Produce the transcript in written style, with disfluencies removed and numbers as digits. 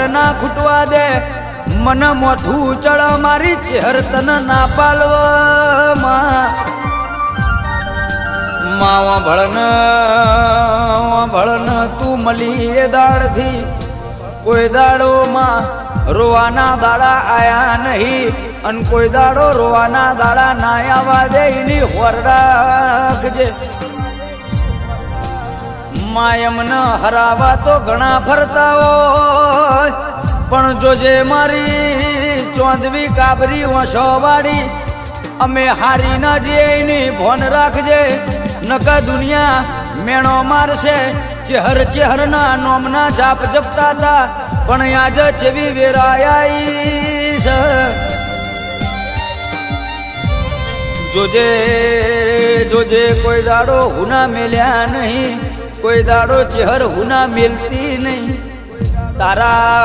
ના ખૂટવા દે મન મોથું ચડ મારી ચહેર તન ના પાલવામાં માવા ભળન તું મળી એ દાળથી કોઈ દાડો માં રોવાના દાડા આયા નહીં અન કોઈ દાડો રોવાના દાડા ના આવા દે એની હોર રાખજે માયમને હરાવા તો ઘણા ફરતા હોય પણ જોજે મારી ચોંદવી કાબરી વંશવાડી અમે હારી ના જઈએ એની ભોન રાખજે નકા દુનિયા મેણો મારશે ચહેર ચહેરના નોમના જાપ જપતા હતા પણ આજ જેવી વેરાઈ છે જોજે જોજે કોઈ દાડો હુના મેલ્યા નહીં કોઈ દાડો ચહેર હુના મેલતી નહીં તારા